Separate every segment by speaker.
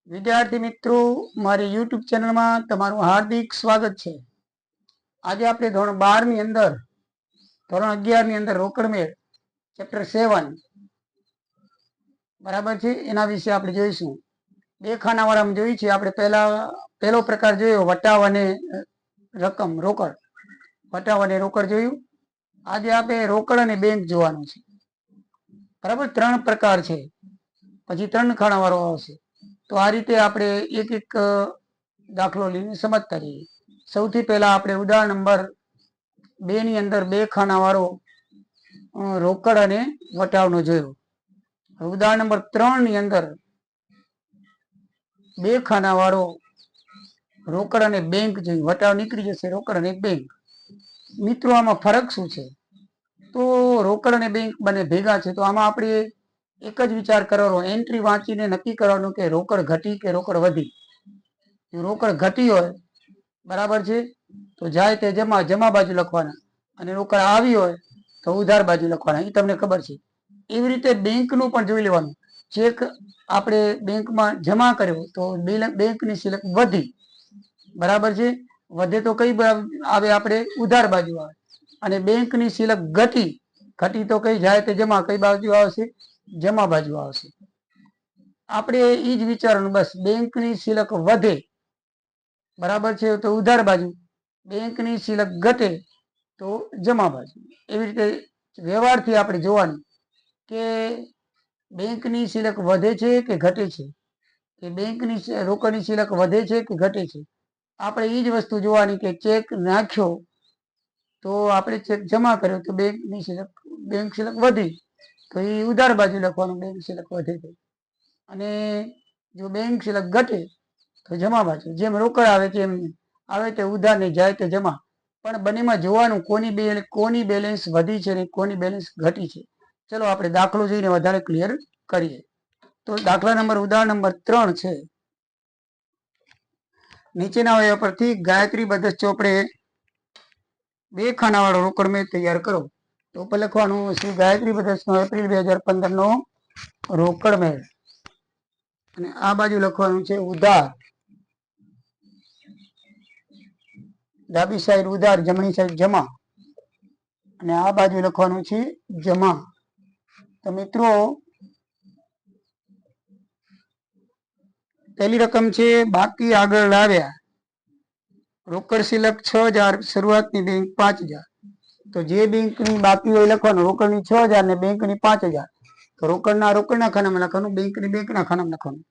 Speaker 1: વિદ્યાર્થી મિત્રો, મારી યુટ્યુબ ચેનલમાં તમારું હાર્દિક સ્વાગત છે. આજે આપણે ધોરણ 12 ની અંદર ધોરણ 11 ની અંદર રોકડ મેળ ચેપ્ટર 7 બરાબર છે, એના વિશે આપણે જોઈશું. બે ખાનાવાળામાં જોઈ છે આપણે. પહેલો પ્રકાર જોયો વટાવ અને રકમ રોકડ. વટાવ અને રોકડ જોયું. આજે આપણે રોકડ અને બેંક જોવાનું છે. બરાબર, 3 પ્રકાર છે, પછી 3 ખાનાવાળો આવશે. તો આ રીતે આપણે એક એક દાખલો લઈને સમજતા રહીએ. સૌથી પહેલા આપણે ઉદાહરણ નંબર 2 ની અંદર 2 ખાનાવાળો રોકડ અને વટાવનો જોયો. ઉદાહરણ નંબર 3 ની અંદર 2 ખાનાવાળો રોકડ અને બેંક જોયું. વટાવ નીકળી જશે, રોકડ અને બેંક. મિત્રો, આમાં ફરક શું છે? તો રોકડ અને બેંક બંને ભેગા છે. તો આમાં આપણે એક જ વિચાર કરવાનો, એન્ટ્રી વાંચીને નક્કી કરવાનું કે રોકડ ઘટી કે રોકડ વધી. જો રોકડ ઘટી હોય, બરાબર છે, તો જાય તે જમા બાજુ લખવાના, અને રોકડ આવી હોય તો ઉધાર બાજુ લખવાના. એ તમને ખબર છે. એવી રીતે બેંકનું પણ જોઈ લેવાનું. ચેક આપણે બેંકમાં જમા કર્યો તો બેંકની સિલક વધી, બરાબર છે. વધે તો કઈ આવે? આપણે ઉધાર બાજુ આવે. અને બેંકની સિલક ઘટી તો કઈ જાય તે જમા, કઈ બાજુ આવશે? જમા બાજુ આવશે. આપણે એ જ વિચારવાનું, બસ. બેંકની સિલક વધે, બરાબર છે, તો ઉધાર બાજુ. બેંકની સિલક ઘટે તો જમા બાજુ. એવી રીતે વ્યવહારથી આપણે જોવાનું કે બેંકની સિલક વધે છે કે ઘટે છે, કે બેંકની રોકડની સિલક વધે છે કે ઘટે છે. આપણે એ જ વસ્તુ જોવાની કે ચેક નાખ્યો તો આપણે ચેક જમા કર્યો તો બેંક સિલક વધી, તો એ ઉધાર બાજુ લખવાનું, બેંક સિલક વધે છે. અને જો બેંક સિલક ઘટે તો જમા બાજુ. જેમ રોકડ આવે છે એમ આવે તે ઉધાર, ને જાય તે જમા. પણ બંનેમાં જોવાનું કોની બેલેન્સ વધી છે ને કોની બેલેન્સ ઘટી છે. ચલો આપણે દાખલો જોઈને વધારે ક્લિયર કરીએ. તો ઉદાહરણ નંબર 3 છે. નીચેના અવયવ પરથી ગાયત્રી બદસ ચોપડે 2 ખાનાવાળો રોકડ મેળ તૈયાર કરો. તો ઉપર લખવાનું શ્રી ગાયત્રી બદસનો એપ્રિલ 2015 નો રોકડ મેળ, અને આ બાજુ લખવાનું છે ઉધાર. ડાબી સાઈડ ઉધાર, જમણી સાઈડ જમા, અને આ બાજુ લખવાનું છે જમા. તો મિત્રો, પહેલી રકમ છે બાકી આગળ લાવ્યા. રોકડ સિલક 6000, શરૂઆતની બેંક 5000. તો જે બેંકની બાકી હોય લખવાનું, રોકડની 6000 ને બેંકની 5000. તો રોકડના ખાનામાં લખવાનું, બેંકના ખાનામાં લખવાનું.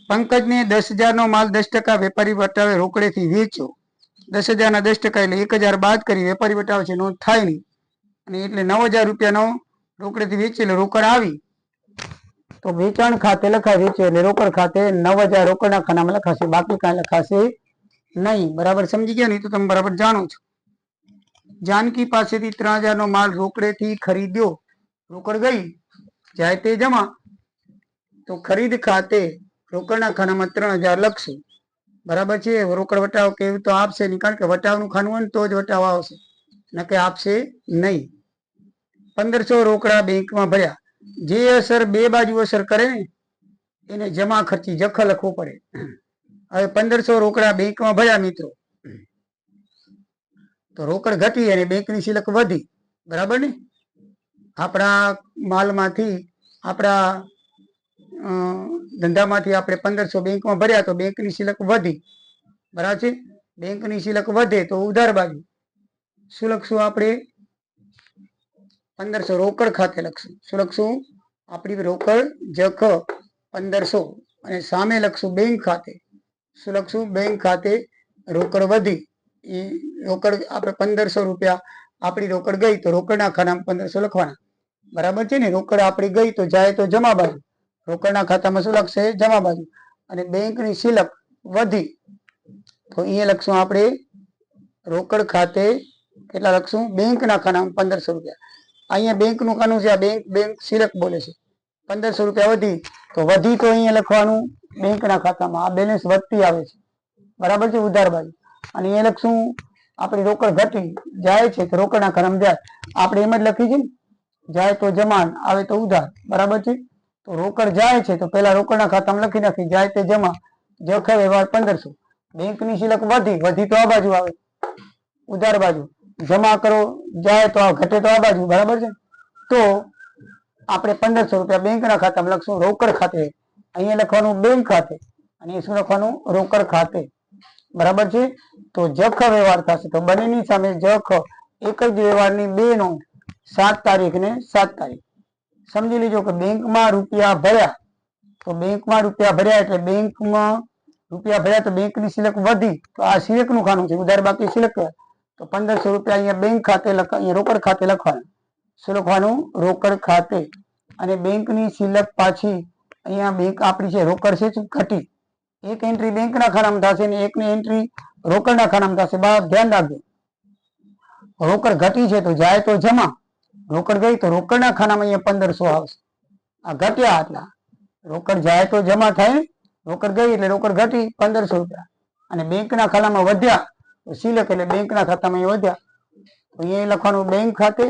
Speaker 1: પંકજને 10000 નો માલ 10% વેપારી વટાવે રોકડેથી વેચ્યો. 10000 ના 10% એટલે 1000 બાદ કરી વેપારી વટાવે છે, નોંધ થાય નહીં. અને એટલે 9000 રૂપિયાનો રોકડેથી વેચી, એટલે રોકડ આવી. તો વેચાણ ખાતે લખાય વેચ્યો, એટલે રોકડ ખાતે 9000 રોકડના ખાનામાં લખાશે, બાકી કાંઈ લખાશે નહીં. બરાબર સમજી ગયા? નહીં તો તમે બરાબર જાણો છો. જાનકી પાસેથી 3000 નો માલ રોકડેથી ખરીદ્યો. રોકડ ગઈ, જાય તે જમા. તો ખરીદ ખાતે રોકડના ખાનામાં 3000 લખશું. બરાબર છે. રોકડ વટાવ કેવું તો આપશે નહીં, કારણ કે વટાવનું ખાનું હોય ને તો જ વટાવ આવશે, નકે આપશે નહીં. 1500 રોકડા બેંકમાં ભર્યા. જે અસર બે બાજુ અસર કરે ને એને જમા ખર્ચી જખ લખવું પડે. હવે 1500 રોકડા બેંકમાં ભર્યા મિત્રો, તો રોકડ ઘટી અને બેંકની સિલક વધી, બરાબર ને. આપણા માલમાંથી, આપણા ધંધામાંથી આપણે 1500 બેંકમાં ભર્યા, તો બેંકની સિલક વધી, બરાબર છે. બેંકની સિલક વધે તો ઉધાર બાજુ શું લખશું? આપણે 1500 રોકડ ખાતે લખશું. શું લખશું? આપણી રોકડ જખ 1500, અને સામે લખશું બેંક ખાતે. શું લખશું? બેંક ખાતે રોકડ વધી. એ રોકડ આપણે 1500 રૂપિયા આપણી રોકડ ગઈ, તો રોકડના ખાનામાં 1500 લખવાના, બરાબર છે ને. રોકડ આપણી ગઈ તો જાય તો જમા બાજુ. રોકડના ખાતામાં શું લખશે? જમા બાજુ. અને બેંકની સિલક વધી, તો અહીંયા લખશું આપણે રોકડ ખાતે કેટલા લખશું? બેંકના ખાનામાં 1500 રૂપિયા. અહીંયા બેંકનું ખાનું છે, આ બેંક સિલક બોલે છે. 1500 રૂપિયા વધી, તો વધી તો અહીંયા લખવાનું બેંકના ખાતામાં. આ બેલેન્સ વધતી આવે છે, બરાબર છે, ઉધાર બાજુ. અને અહીંયા લખશું આપણી રોકડ ઘટી, જાય છે તો રોકડના ખાનામાં જાય. આપણે એમ જ લખી છે ને, જાય તો જમા, આવે તો ઉધાર, બરાબર છે. તો રોકડ જાય છે તો પેલા રોકડના ખાતામાં લખી નાખી, જાય તે જમા, જખ વ્યવહાર 1500. બેંકની સિલક વધી તો આ બાજુ આવે ઉધાર બાજુ, જમા કરો જાય તો આ ઘટે તો આ બાજુ, બરાબર છે. તો આપણે 1500 રૂપિયા બેંકના ખાતામાં લખશું રોકડ ખાતે, અહીંયા લખવાનું બેંક ખાતે અને શું લખવાનું રોકડ ખાતે, બરાબર છે. તો જખ વ્યવહાર થશે તો બંનેની સામે જખ એક જ વ્યવહારની બે નોંધ 7 તારીખ ને 7 તારીખ. સમજી લીજો કે બેંકમાં રૂપિયા ભર્યા તો બેંકમાં રૂપિયા ભર્યા એટલે બેંકમાં રૂપિયા ભર્યા તો બેંકની સિલક વધી તો આ સિલકનું ખાનું છે, ઉધાર બાકી સિલક. તો 1500 રૂપિયા અહીંયા બેંક ખાતે અહીંયા રોકડ ખાતે લખવાનું. શું લખવાનું? રોકડ ખાતે. અને બેંકની સિલક પાછી અહીંયા બેંક આપણી છે રોકડ છે ઘટી, એક એન્ટ્રી બેંકના ખાનામાં થશે અને એકની એન્ટ્રી રોકડના ખાનામાં થશે. બાદ ધ્યાન રાખજો, રોકડ ઘટી છે તો જાય તો જમા, રોકડ ગઈ તો રોકડના ખાનામાં અહીંયા 1500 આવશે. આ ઘટ્યા આટલા, રોકડ જાય તો જમા થાય, રોકડ ગઈ એટલે રોકડ ઘટી 1500 રૂપિયા અને બેંકના ખાનામાં વધ્યા તો સિલક એટલે બેંકના ખાતામાં અહીંયા વધ્યા. તો અહીંયા લખવાનું બેંક ખાતે,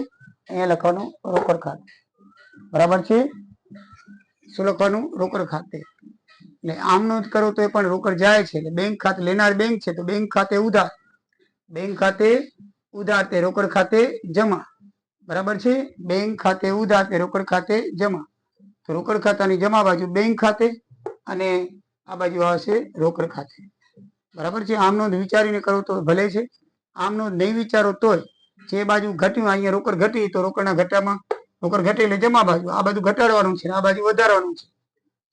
Speaker 1: અહીંયા લખવાનું રોકડ ખાતે, બરાબર છે. શું લખવાનું? રોકડ ખાતે. એટલે આમનું જ કરો તો એ પણ રોકડ જાય છે એટલે બેંક ખાતે, લેનાર બેંક છે તો બેંક ખાતે ઉધાર, બેંક ખાતે ઉધાર તે રોકડ ખાતે જમા, બરાબર છે. બેંક ખાતે ઉધાર તે રોકડ ખાતે જમા. તો રોકડ ખાતાની જમા બાજુ બેંક ખાતે અને આ બાજુ આવશે રોકડ ખાતે, બરાબર છે. આમનો વિચારીને કરો તો ભલે છે, આમનો નહીં વિચારો તોય જે બાજુ ઘટ્યું અહીંયા રોકડ ઘટી તો રોકડના ઘટામાં રોકડ ઘટે એટલે જમા બાજુ આ બાજુ ઘટાડવાનું છે, આ બાજુ વધારવાનું છે.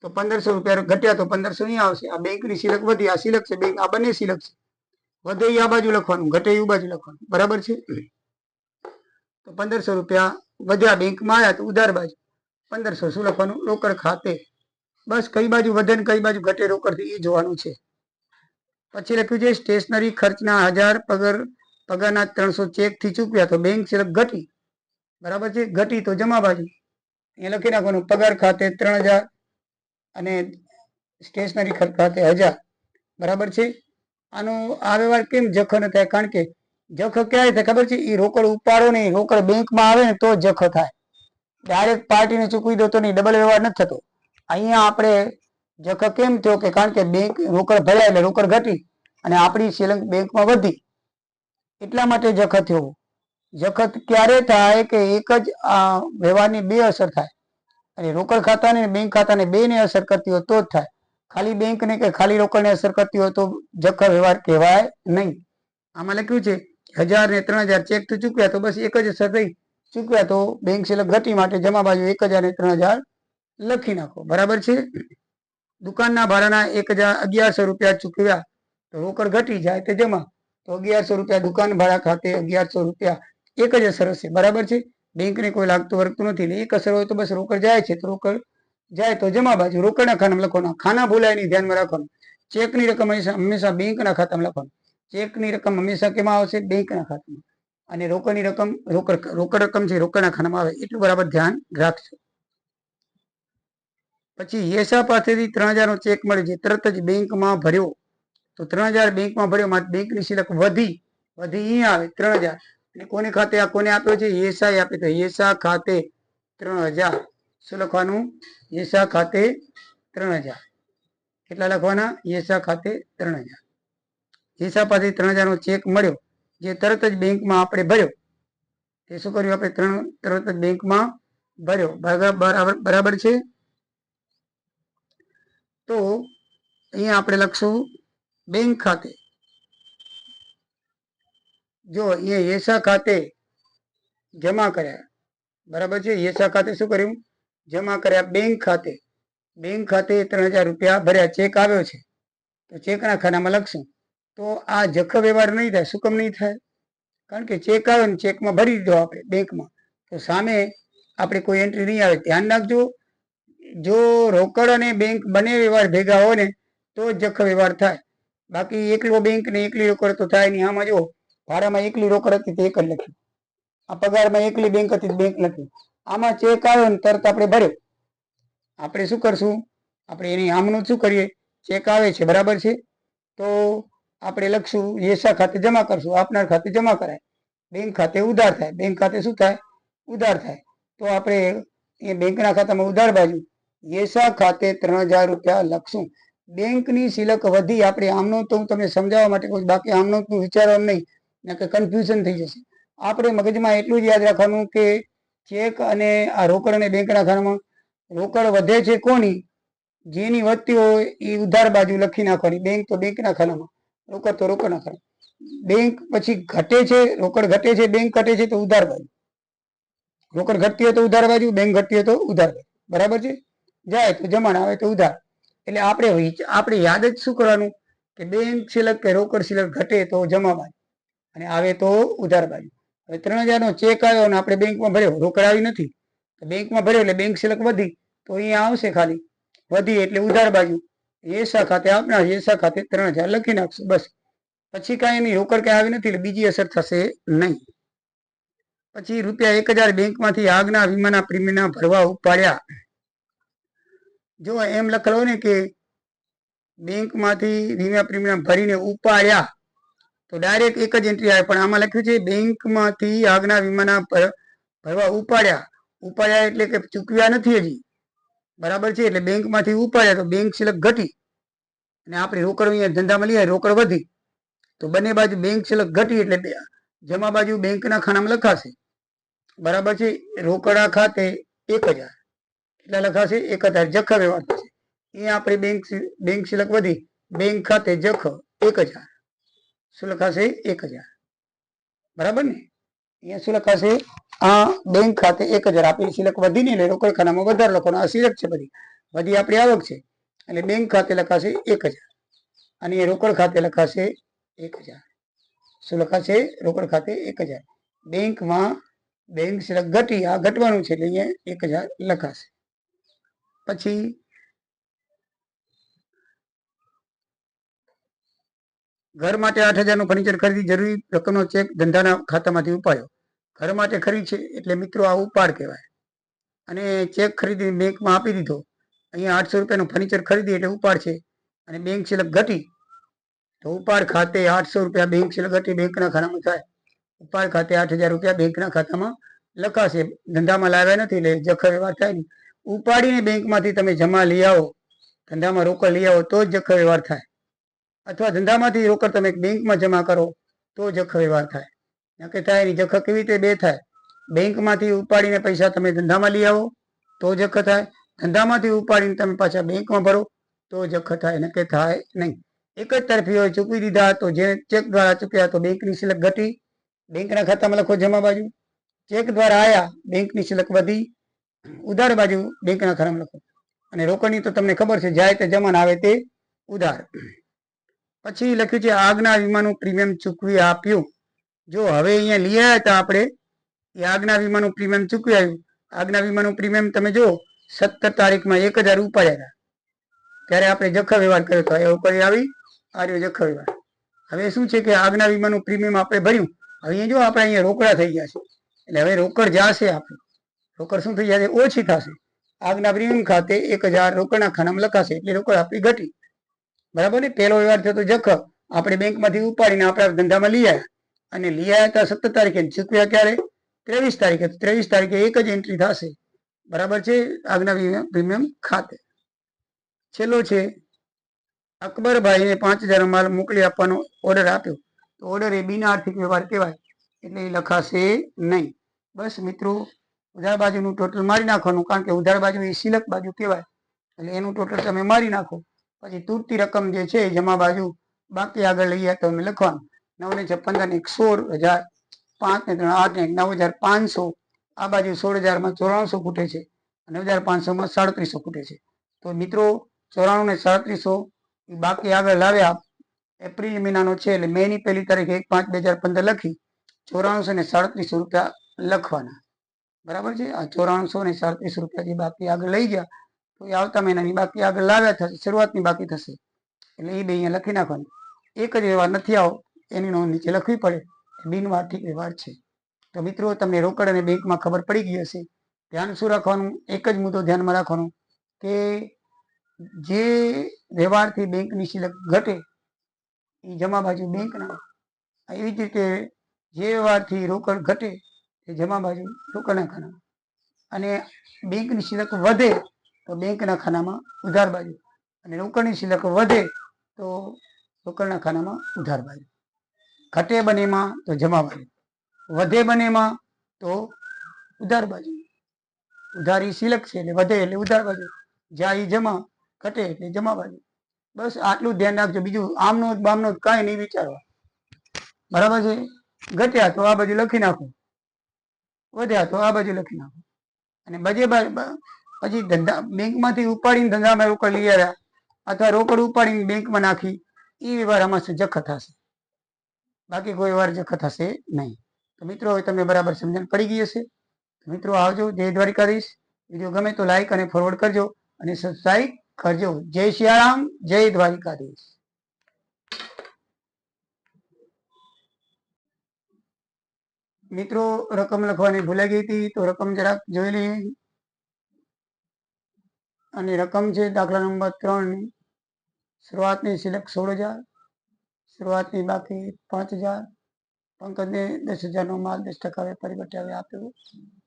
Speaker 1: તો 1500 રૂપિયા ઘટ્યા તો 1500 અહીં આવશે. આ બેંકની સિલક વધી, આ સિલક છે બેંક, આ બંને સિલક છે, વધે આ બાજુ લખવાનું, ઘટે એ બાજુ લખવાનું, બરાબર છે. તો 1500 રૂપિયા વધ્યા બેંકમાં આવ્યા તો ઉધાર બાજુ 1500 શું લખવાનું? રોકડ ખાતે. બસ કઈ બાજુ વધે ને કઈ બાજુ ઘટે રોકડથી એ જોવાનું છે. પછી લખ્યું છે સ્ટેશનરી ખર્ચના 1000 પગારના 300 ચેક થી ચૂકવ્યા તો બેંક સિલક ઘટી, બરાબર છે. ઘટી તો જમા બાજુ એ લખી નાખવાનું પગાર ખાતે 3000 અને સ્ટેશનરી ખર્ચ ખાતે 1000, બરાબર છે. આનો આ વ્યવહાર કેમ જખ ન થાય? કારણ કે જખ ક્યારે થાય ખબર છે? એ રોકડ ઉપાડો નહીં, રોકડ બેંકમાં આવે ને તો જખ થાય. ડાયરેક્ટ પાર્ટીને ચૂકવી દો તો નહીં, ડબલ વ્યવહાર નથી થતો. અહીંયા આપણે જખ કેમ થયો કે કારણ કે બેંક રોકડ ભર્યા એટલે રોકડ ઘટી અને આપણી સિલક બેંકમાં વધી એટલા માટે જખ થયો. જખત ક્યારે થાય કે એક જ વ્યવહારની બે અસર થાય અને રોકડ ખાતાને બેંક ખાતાને બેને અસર કરતી હોય તો જ થાય. ખાલી બેંકને કે ખાલી રોકડને અસર કરતી હોય તો જખ વ્યવહાર કહેવાય નહીં. આમાં લખ્યું છે 1000 ને 3000 ચેક તો ચૂક્યા તો બસ એક જ અસર થઈ, ચૂક્યા તો બેંક સિલક ઘટી માટે જમા બાજુ 1000 ને 3000 લખી નાખો, બરાબર છે. દુકાનના ભાડાના 1100 રૂપિયા ચૂકવ્યા તો રોકડ ઘટી જાય તે જમા, તો 1100 રૂપિયા દુકાન ભાડા ખાતે 1100 રૂપિયા એક જ અસર હશે, બરાબર છે. બેંકને કોઈ લાગતું વર્ગતું નથી, એક અસર હોય તો બસ રોકડ જાય છે તો રોકડ જાય તો જમા બાજુ રોકડના ખાનામાં લખવાનું, ખાના ભૂલાય નહીં ધ્યાનમાં રાખવાનું. ચેકની રકમ હંમેશા બેંકના ખાતામાં લખવાનું, ચેકની રકમ હંમેશા કેમાં આવશે? બેંકના ખાતામાં. અને રોકડની રકમ રોકડ રકમ છે રોકડના ખાનામાં આવે, એટલું બરાબર ધ્યાન રાખજો. પછી યેસા પાસેથી 3000 નો ચેક મળે છે, તરત જ બેંકમાં ભર્યો તો 3000 બેંકમાં ભર્યો માટે બેંકની સિલક વધી અહીંયા આવે 3000 અને કોને ખાતે કોને આપ્યો છે? યેસા આપે તો યેસા ખાતે 3000. શું લખવાનું? યેસા ખાતે 3000. કેટલા લખવાના? યેસા ખાતે 3000. યેસા પાસે 3000 નો ચેક મળ્યો જે તરત જ બેંકમાં આપણે ભર્યો, તે શું કર્યું? આપણે તરત જ બેંકમાં ભર્યો, બરાબર છે. તો અહીંયા આપણે લખશું બેંક ખાતે. જો અહીંયા યેસા ખાતે જમા કર્યા, બરાબર છે. યેસા ખાતે શું કર્યું? જમા કર્યા બેંક ખાતે. બેંક ખાતે 3000 રૂપિયા ભર્યા, ચેક આવ્યો છે તો ચેકના ખાનામાં લખશું. તો આ જખ વ્યવહાર નહીં થાય. શું કેમ નહીં થાય? કારણ કે ચેક આવે ને ચેકમાં ભરી દીધો આપણે બેંકમાં તો સામે આપણે કોઈ એન્ટ્રી નહીં આવે. ધ્યાન રાખજો, જો રોકડ અને બેંક બંને વ્યવહાર ભેગા હોય ને તો જખ વ્યવહાર થાય. બાકી એકલો બેંક ને એકલી રોકડ તો થાય નહીં. આમાં જો ભાડામાં એકલી રોકડ હતી તો એક જ લખ્યું, આ પગારમાં એકલી બેંક હતી બેંક લખ્યું. આમાં ચેક આવ્યો ને તરત આપણે ભર્યો. આપણે શું કરશું? આપણે એની આમનું શું કરીએ? ચેક આવે છે, બરાબર છે, તો આપણે લખશું યેસા ખાતે જમા કરશું, આપનાર ખાતે જમા કરાય, બેંક ખાતે ઉધાર થાય. બેંક ખાતે શું થાય? ઉધાર થાય. તો આપણે એ બેંકના ખાતામાં ઉધાર બાજુ યેસા ખાતે 3000 રૂપિયા લખશું. બેંકની સિલક વધી, આપણે આમનો તો હું તમને સમજાવવા માટે કહું, બાકી આમનો તું વિચારવાનું નહીં, કે કન્ફ્યુઝન થઈ જશે. આપણે મગજમાં એટલું જ યાદ રાખવાનું કે ચેક અને આ રોકડ અને બેંકના ખાતામાં રોકડ વધે છે કોની, જેની વધતી હોય એ ઉધાર બાજુ લખી નાખવાની. બેંક તો બેંકના ખાનામાં, રોકડ તો રોકડના ખાના. બેંક પછી ઘટે છે, રોકડ ઘટે છે, બેંક ઘટે છે તો ઉધાર બાજુ. રોકડ ઘટતી હોય તો ઉધાર બાજુ, બેંક ઘટતી હોય તો ઉધાર બાજુ. બરાબર છે? જાય તો જમા, આવે તો ઉધાર. એટલે આપણે યાદ જ શું કરવાનું કે બેંક સિલક કે રોકડ સિલક ઘટે તો જમા બાજુ અને આવે તો ઉધાર બાજુ. હવે 3000 નો ચેક આવ્યો અને આપણે બેંકમાં ભર્યો, રોકડ આવી નથી, તો બેંકમાં ભર્યો એટલે બેંક સિલક વધી, તો અહીંયા આવશે ખાલી વધી એટલે ઉધાર બાજુ. યેસા ખાતે આપના, યેસા ખાતે 3000 લખી નાખશું બસ. પછી કાંઈ નહીં, રોકડ કાંઈ આવી નથી એટલે બીજી અસર થશે નહીં. પછી ₹1000 બેંકમાંથી આગના વીમાના પ્રીમિયમ ભરવા ઉપાડ્યા. જો એમ લખેલો ને કે બેંકમાંથી વીમા પ્રીમિયમ ભરીને ઉપાડ્યા તો ડાયરેક્ટ એક જ એન્ટ્રી આવે, પણ આમાં લખ્યું છે બેંકમાંથી આગના વીમાના ભરવા ઉપાડ્યા. ઉપાડ્યા એટલે કે ચૂકવ્યા નથી હજી. બરાબર છે? એટલે બેંકમાંથી ઉપાડ્યા તો બેંક સિલક ઘટી અને આપણે રોકડ અહીંયા ધંધામાં લઈએ, રોકડ વધી, તો બંને બાજુ બેંક સિલક ઘટી એટલે જમા બાજુ બેંકના ખાનામાં લખાશે. બરાબર છે? રોકડા ખાતે 1000 કેટલા લખાશે? 1000 જખ વ્યવહાર થશે. અહીંયા આપણે બેંક સિલક વધી, બેંક ખાતે જખ 1000, શું લખાશે? 1000. બરાબર ને? અહીંયા શું લખાશે? આ બેંક ખાતે 1000, આપણી સિલક વધી ને એટલે રોકડ ખાનામાં વધારે લખવાનું. આ સિલક છે બધી આપણી આવક છે એટલે બેંક ખાતે લખાશે 1000 અને એ રોકડ ખાતે લખાશે 1000. શું લખાશે? રોકડ ખાતે 1000. બેંકમાં બેંક સિલક ઘટી, આ ઘટવાનું છે એટલે અહીંયા 1000 લખાશે. પછી ઘર માટે 8000 નું ફર્નિચર ખરીદી, જરૂરી રકમનો ચેક ધંધાના ખાતામાંથી ઉપાડ્યો. ઘર માટે ખરીદ છે એટલે મિત્રો આ ઉપાડ કહેવાય. અને ચેક ખરીદી બેંકમાં આપી દીધો. અહીંયા 800 રૂપિયાનું ફર્નિચર ખરીદી એટલે ઉપાડ છે અને બેંક સિલક ઘટી તો ઉપાડ ખાતે 800 રૂપિયા બેંક સિલક ઘટી બેંકના ખાતામાં થાય. ઉપાડ ખાતે 8000 રૂપિયા બેંકના ખાતામાં લખાશે. ધંધામાં લાવ્યા નથી એટલે જખ વ્યવહાર થાય નહીં. ઉપાડીને બેંકમાંથી તમે જમા લઈ આવો, ધંધામાં રોકડ લઈ આવો તો જ જખ વ્યવહાર થાય, અથવા ધંધામાંથી રોકડ તમે બેંકમાં જમા કરો તો જખ વ્યવહાર થાય. નકે થાય નહીં. જખ કેવી રીતે? બે થાય. બેંકમાંથી ઉપાડીને પૈસા તમે ધંધામાં લઈ આવો તો જખ થાય, ધંધામાંથી ઉપાડીને તમે પાછા બેંકમાં ભરો તો જખ થાય, નકે થાય નહીં. એક જ તરફી હોય, ચૂકવી દીધા તો જે ચેક દ્વારા ચૂક્યા તો બેંકની સિલક ઘટી, બેંકના ખાતામાં લખો જમા બાજુ. ચેક દ્વારા આયા બેંકની સિલક વધી, ઉધાર બાજુ બેંકના ખાતામાં લખો. અને રોકડની તો તમને ખબર છે, જાય તે જમા, આવે તે ઉધાર. પછી લખ્યું છે આગના વીમાનું પ્રીમિયમ ચૂકવી આપ્યું. જો હવે અહીંયા લઈ આવ્યા હતા આપણે, એ આગના વીમાનું પ્રીમિયમ ચૂકવી આવ્યું. આગના વીમાનું પ્રીમિયમ તમે જો 17 તારીખમાં 1000 ઉપાડ્યા હતા ત્યારે આપણે જખ વ્યવહાર કર્યો હતો. એ ઉપર આવી આ રહ્યો જખ વ્યવહાર. હવે શું છે કે આગના વીમાનું પ્રીમિયમ આપણે ભર્યું. હવે અહીંયા જો આપણે અહીંયા રોકડા થઈ ગયા છે એટલે હવે રોકડ જશે, આપણે રોકડ શું થઈ જશે? ઓછી થશે. આગના પ્રીમિયમ ખાતે 1000 રોકડના ખાનામાં લખાશે એટલે રોકડ આપણી ઘટી. બરાબર ને? પહેલો વ્યવહાર થયો તો જખ, આપણે બેંકમાંથી ઉપાડીને આપણા ધંધામાં લઈ આવ્યા અને લઈ આવ્યા હતા 17 તારીખે, ચૂકવ્યા ક્યારે? 23 તારીખે. 23 તારીખે એક જ એન્ટ્રી થશે. બરાબર છે? આગના પ્રીમિયમ ખાતે. છેલ્લો છે અકબરભાઈને 5000 માલ મોકલી આપવાનો ઓર્ડર આપ્યો તો ઓર્ડર એ બિન આર્થિક વ્યવહાર કહેવાય એટલે એ લખાશે નહીં. બસ મિત્રો, ઉધાર બાજુનું ટોટલ મારી નાખવાનું, કારણ કે ઉધાર બાજુ એ સિલક બાજુ કહેવાય એટલે એનું ટોટલ તમે મારી નાખો. પછી તૂટતી રકમ જે છે એ જમા બાજુ બાકી આગળ લઈએ તો અમે લખવાનું. 9 ને 6 15 ને 16000, 5 ને 3 8 ને 9500, આ બાજુ 16000 માં 9400 ખૂટે છે, 9500 માં 3700 ખૂટે છે. તો મિત્રો 94 ને 3700 બાકી આગળ લાવ્યા. એપ્રિલ મહિનાનો છે એટલે મે ની 1 તારીખ 1/5/2015 લખી 9400 ને 3700 રૂપિયા લખવાના. બરાબર છે? આ 9400 ને 3700 રૂપિયા જે બાકી આગળ લઈ ગયા તો એ આવતા મહિનાની બાકી આગળ લાવ્યા થશે, શરૂઆતની બાકી થશે એટલે એ બે અહીંયા લખી નાખવાનું. એક જ વ્યવહાર નથી આવો એની નોંધ નીચે લખવી પડે, બિનઆર્થિક વ્યવહાર છે. તો મિત્રો, તમને રોકડ અને બેંકમાં ખબર પડી ગઈ હશે. ધ્યાન શું રાખવાનું? એક જ મુદ્દો ધ્યાનમાં રાખવાનો કે જે વ્યવહારથી બેંકની સિલક ઘટે એ જમા બાજુ બેંકના, એવી જ રીતે જે વ્યવહારથી રોકડ ઘટે એ જમા બાજુ રોકડના ખાના, અને બેંકની સિલક વધે તો બેંકના ખાનામાં ઉધાર બાજુ, અને રોકડની સિલક વધે તો રોકડના ખાનામાં ઉધાર બાજુ. ઘટે બંનેમાં તો જમા બાજુ, વધે બંનેમાં તો ઉધાર બાજુ. ઉધારી સિલક છે એટલે વધે એટલે ઉધાર બાજુ, જ્યાં ઈ જમા, ઘટે એટલે જમા બાજુ. બસ આટલું ધ્યાન રાખજો, બીજું આમનો બામનો કાંઈ નહીં વિચારવા. બરાબર છે? ઘટ્યા તો આ બાજુ લખી નાખો, વધ્યા તો આ બાજુ લખી નાખો. અને પછી ધંધા બેંકમાંથી ઉપાડીને ધંધામાં રોકડ લઈ આવ્યા અથવા રોકડ ઉપાડીને બેંકમાં નાખી, એ વાર આમાં જખત થશે, બાકી કોઈ વાર જખત થશે નહીં. તો મિત્રો હવે તમને બરાબર સમજણ પડી ગઈ હશે. મિત્રો આવજો. જય દ્વારિકાધીશ. વિડીયો ગમે તો લાઈક અને ફોરવર્ડ કરજો અને સબસ્ક્રાઈબ કરજો. જય સિયારામ, જય દ્વારિકાધીશ. મિત્રો રકમ લખવાની ભૂલાઈ ગઈ હતી તો રકમ જરાક જોઈ લઈએ. અને રકમ છે દાખલા નંબર 3 ની શરૂઆતની સિલક 16,000, શરૂઆતની બાકી 5,000, પંકજને 10,000 નો માલ 10% વેપારી બટાવે આપ્યો,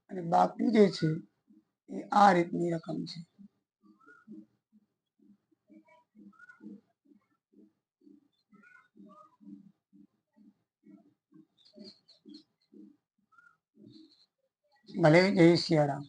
Speaker 1: અને બાકી જે છે એ આ રીતની રકમ છે. ભલે, જય સિયારામ.